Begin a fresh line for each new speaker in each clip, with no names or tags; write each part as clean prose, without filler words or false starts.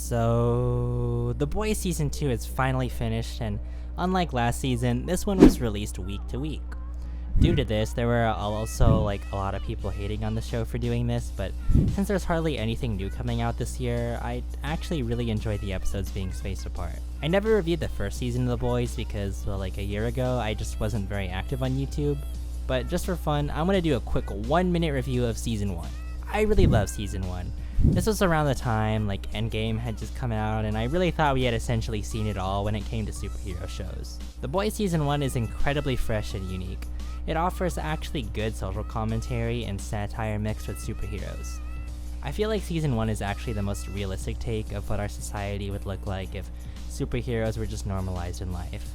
So, The Boys Season 2 is finally finished, and unlike last season, this one was released week to week. Due to this, there were also a lot of people hating on the show for doing this, but since there's hardly anything new coming out this year, I actually really enjoyed the episodes being spaced apart. I never reviewed the first season of The Boys because, a year ago, I just wasn't very active on YouTube, but just for fun, I'm gonna do a quick 1-minute review of Season 1. I really love Season 1. This was around the time Endgame had just come out, and I really thought we had essentially seen it all when it came to superhero shows. The Boys Season 1 is incredibly fresh and unique. It offers actually good social commentary and satire mixed with superheroes. I feel like Season 1 is actually the most realistic take of what our society would look like if superheroes were just normalized in life.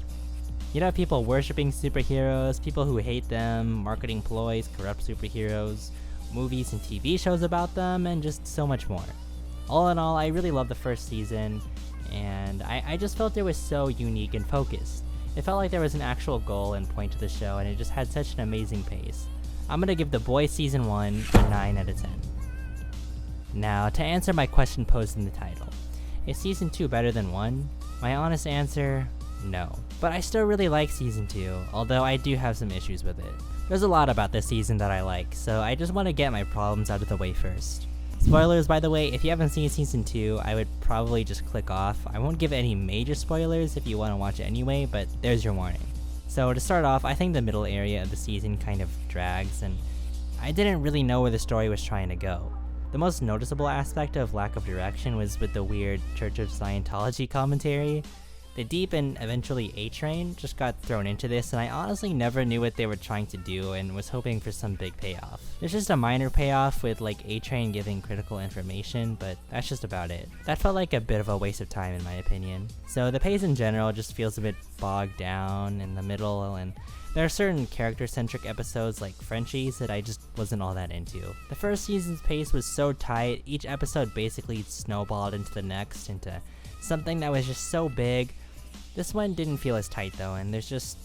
You know, people worshipping superheroes, people who hate them, marketing ploys, corrupt superheroes, movies and TV shows about them, and just so much more. All in all, I really loved the first season, and I just felt it was so unique and focused. It felt like there was an actual goal and point to the show, and it just had such an amazing pace. I'm gonna give The Boys Season 1 a 9 out of 10. Now, to answer my question posed in the title, is Season 2 better than 1? My honest answer, no. But I still really like Season 2, although I do have some issues with it. There's a lot about this season that I like, so I just want to get my problems out of the way first. Spoilers, by the way, if you haven't seen Season 2, I would probably just click off. I won't give any major spoilers if you want to watch it anyway, but there's your warning. So to start off, I think the middle area of the season kind of drags, and I didn't really know where the story was trying to go. The most noticeable aspect of lack of direction was with the weird Church of Scientology commentary. The Deep and eventually A-Train just got thrown into this, and I honestly never knew what they were trying to do and was hoping for some big payoff. There's just a minor payoff with A-Train giving critical information, but that's just about it. That felt like a bit of a waste of time in my opinion. So the pace in general just feels a bit bogged down in the middle, and there are certain character-centric episodes like Frenchies that I just wasn't all that into. The first season's pace was so tight, each episode basically snowballed into the next, into something that was just so big. This one didn't feel as tight though, and there's just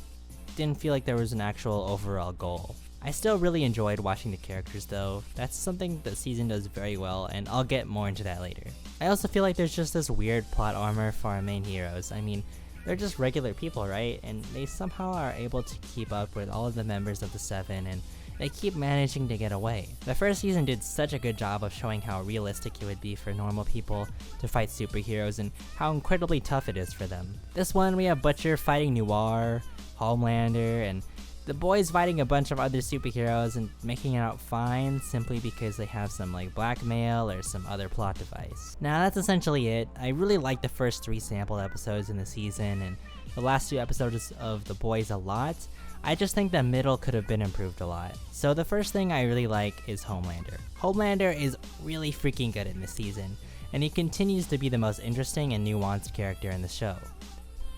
didn't feel like there was an actual overall goal. I still really enjoyed watching the characters though. That's something the season does very well, and I'll get more into that later. I also feel like there's just this weird plot armor for our main heroes. I mean, they're just regular people, right? And they somehow are able to keep up with all of the members of the Seven, and they keep managing to get away. The first season did such a good job of showing how realistic it would be for normal people to fight superheroes and how incredibly tough it is for them. This one, we have Butcher fighting Noir, Homelander, and the Boys fighting a bunch of other superheroes and making it out fine simply because they have some blackmail or some other plot device. Now that's essentially it. I really liked the first 3 sample episodes in the season and the last 2 episodes of The Boys a lot. I just think the middle could have been improved a lot. So the first thing I really like is Homelander. Homelander is really freaking good in this season, and he continues to be the most interesting and nuanced character in the show.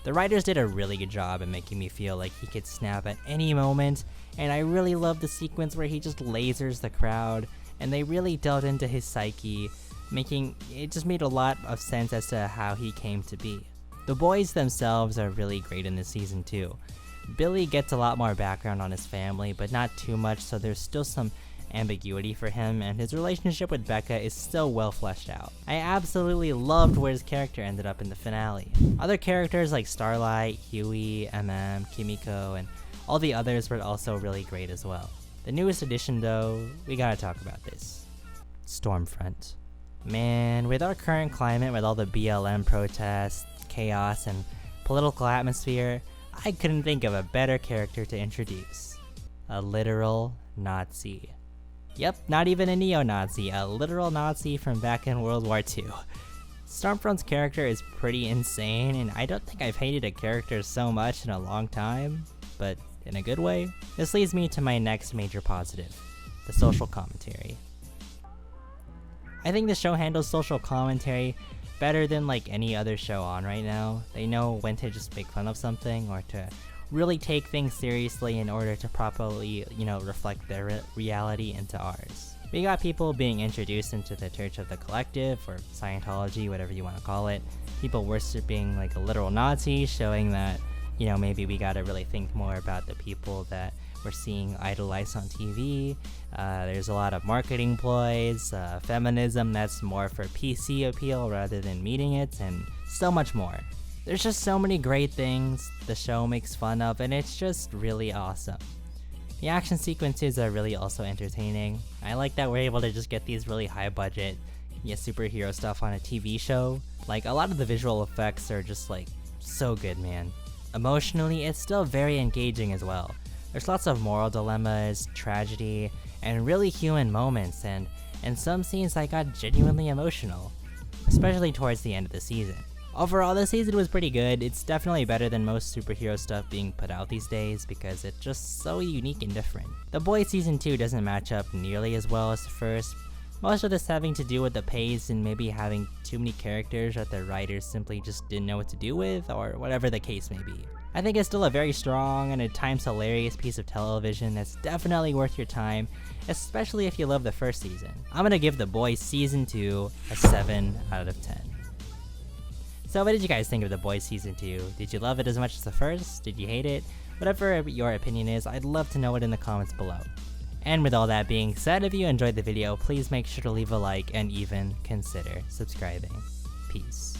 The writers did a really good job at making me feel like he could snap at any moment, and I really love the sequence where he just lasers the crowd, and they really delved into his psyche, it just made a lot of sense as to how he came to be. The boys themselves are really great in this season too. Billy gets a lot more background on his family, but not too much, so there's still some ambiguity for him, and his relationship with Becca is still well fleshed out. I absolutely loved where his character ended up in the finale. Other characters like Starlight, Huey, Kimiko, and all the others were also really great as well. The newest addition though, we gotta talk about this. Stormfront. Man, with our current climate with all the BLM protests, chaos, and political atmosphere, I couldn't think of a better character to introduce. A literal Nazi. Yep, not even a neo-Nazi, a literal Nazi from back in World War II. Stormfront's character is pretty insane, and I don't think I've hated a character so much in a long time, but in a good way. This leads me to my next major positive, the social commentary. I think the show handles social commentary better than any other show on right now. They know when to just make fun of something or to really take things seriously in order to properly, reflect their reality into ours. We got people being introduced into the Church of the Collective, or Scientology, whatever you want to call it. People worshipping a literal Nazi, showing that, maybe we gotta really think more about the people that we're seeing idolized on TV. There's a lot of marketing ploys, feminism that's more for PC appeal rather than meeting it, and so much more. There's just so many great things the show makes fun of, and it's just really awesome. The action sequences are really also entertaining. I like that we're able to just get these really high budget, yet superhero stuff on a TV show. Like, a lot of the visual effects are just like so good, man. Emotionally, it's still very engaging as well. There's lots of moral dilemmas, tragedy, and really human moments, and in some scenes I got genuinely emotional, especially towards the end of the season. Overall, the season was pretty good. It's definitely better than most superhero stuff being put out these days because it's just so unique and different. The Boys Season 2 doesn't match up nearly as well as the first, most of this having to do with the pace and maybe having too many characters that the writers simply just didn't know what to do with, or whatever the case may be. I think it's still a very strong and at times hilarious piece of television that's definitely worth your time, especially if you love the first season. I'm gonna give The Boys Season 2 a 7 out of 10. So what did you guys think of The Boys Season 2? Did you love it as much as the first? Did you hate it? Whatever your opinion is, I'd love to know it in the comments below. And with all that being said, if you enjoyed the video, please make sure to leave a like and even consider subscribing. Peace.